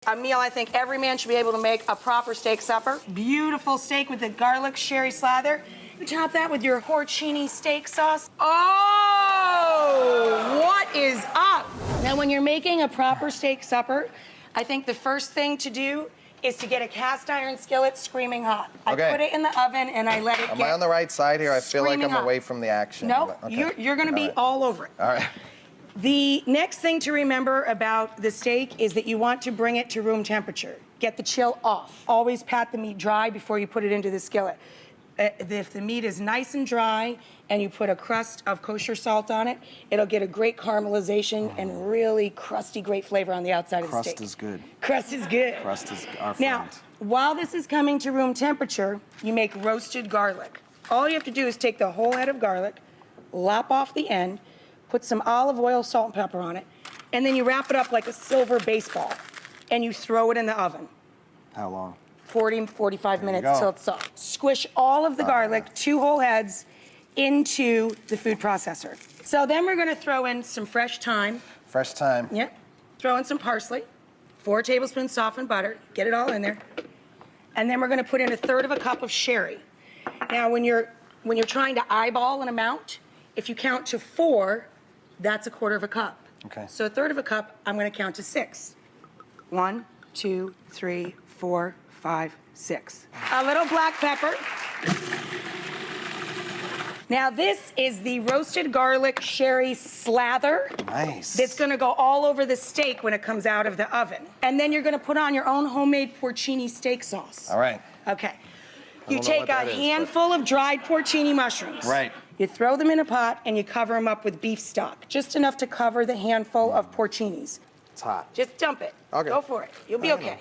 a meal I think every man should be able to make, a proper steak supper. Beautiful steak with the garlic sherry slather. You top that with your porcini steak sauce. Oh, what is up? Now, when you're making a proper steak supper, I think the first thing to do is to get a cast iron skillet screaming hot. Okay. I put it in the oven and I let it get Am I on the right side here? I feel like I'm hot. away from the action. No, Okay. you're gonna be all over it. All right. The next thing to remember about the steak is that you want to bring it to room temperature. Get the chill off. Always pat the meat dry before you put it into the skillet. If the meat is nice and dry and you put a crust of kosher salt on it, it'll get a great caramelization and really crusty, great flavor on the outside of the steak. Crust is good. Crust is good. Crust is our friend. Now, while this is coming to room temperature, you make roasted garlic. All you have to do is take the whole head of garlic, lop off the end, put some olive oil, salt, and pepper on it, and then you wrap it up like a silver baseball, and you throw it in the oven. How long? 40, 45 minutes till it's soft. Squish all of the garlic, 2 whole heads, into the food processor. So then we're gonna throw in some fresh thyme. Fresh thyme. Yep. Throw in some parsley, 4 tablespoons softened butter, get it all in there. And then we're gonna put in 1/3 cup of sherry. Now, when you're trying to eyeball an amount, if you count to 4, that's 1/4 cup. Okay. So 1/3 cup, I'm gonna count to 6. 1, 2, 3, 4, 5, 6. A little black pepper. Now this is the roasted garlic sherry slather. Nice. That's gonna go all over the steak when it comes out of the oven. And then you're gonna put on your own homemade porcini steak sauce. All right. Okay. You don't know take what a that is, handful of dried porcini mushrooms. Right. You throw them in a pot and you cover them up with beef stock, just enough to cover the handful of porcinis. It's hot. Just dump it. Okay. Go for it. You'll be I okay.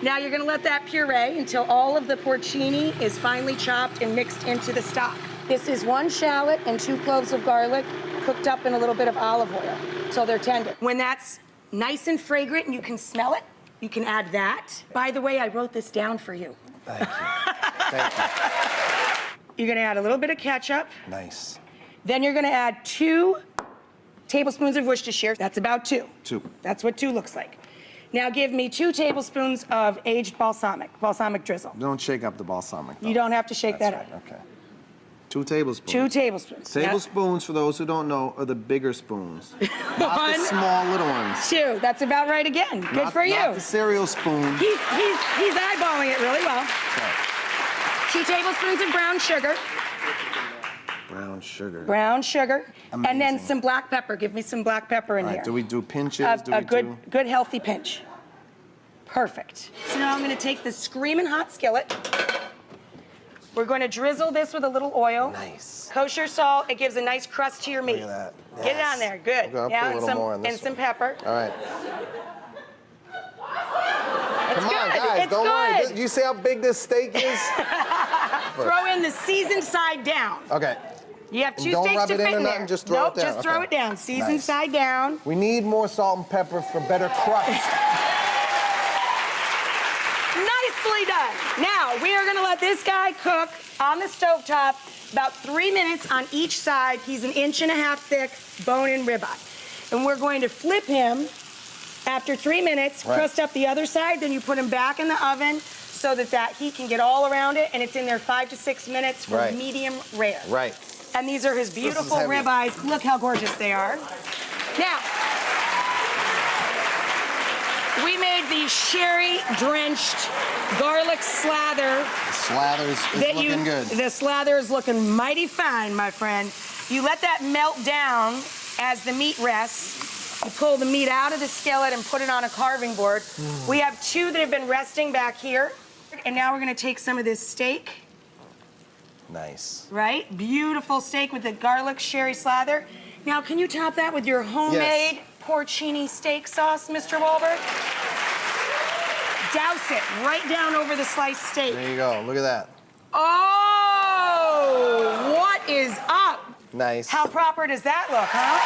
Now you're gonna let that puree until all of the porcini is finely chopped and mixed into the stock. This is 1 shallot and 2 cloves of garlic cooked up in a little bit of olive oil till they're tender. When that's nice and fragrant and you can smell it, you can add that. By the way, I wrote this down for you. Thank you. Thank you. You're gonna add a little bit of ketchup. Nice. Then you're gonna add 2 tablespoons of Worcestershire. That's about 2. 2. That's what 2 looks like. Now give me 2 tablespoons of aged balsamic drizzle. Don't shake up the balsamic, though. You don't have to shake That's that right. up. Okay. 2 tablespoons. 2 tablespoons. Tablespoons, for those who don't know, are the bigger spoons. Not 1, the small little ones. 2. That's about right again. Good for you. Not the cereal spoon. He's eyeballing it really well. Okay. 2 tablespoons of brown sugar. Brown sugar. Brown sugar. Amazing. And then some black pepper. Give me some black pepper in All right, here. do we do pinches? A good healthy pinch. Perfect. So now I'm gonna take the screaming hot skillet. We're gonna drizzle this with a little oil. Nice. Kosher salt, it gives a nice crust to your meat. Look at that. Get it on there, good. Okay, I'll Now put a little more on this and some one. pepper. All right. It's Come on, good. guys, It's don't worry. good. You see how big this steak is? Throw in the seasoned side down. Okay. You have 2 Don't steaks rub to it in fit or in there. nothing, just throw it down. Just throw Okay. it down. Seasoned Nice. side down. We need more salt and pepper for better crust. Nicely done. Now, we are gonna let this guy cook on the stovetop about 3 minutes on each side. He's 1.5 inches thick, bone-in ribeye. And we're going to flip him after 3 minutes, Right. crust up the other side, then you put him back in the oven so that heat can get all around it, and it's in there 5 to 6 minutes for Right. medium rare. Right. And these are his beautiful heavy. ribeyes. Look how gorgeous they are. Now, we made the sherry-drenched garlic slather. The slather is looking good. The slather is looking mighty fine, my friend. You let that melt down as the meat rests. You pull the meat out of the skillet and put it on a carving board. We have 2 that have been resting back here. And now we're gonna take some of this steak, Nice. right? Beautiful steak with the garlic sherry slather. Now, can you top that with your homemade porcini steak sauce, Mr. Wahlberg? Douse it right down over the sliced steak. There you go. Look at that. Oh, what is up? Nice. How proper does that look, huh?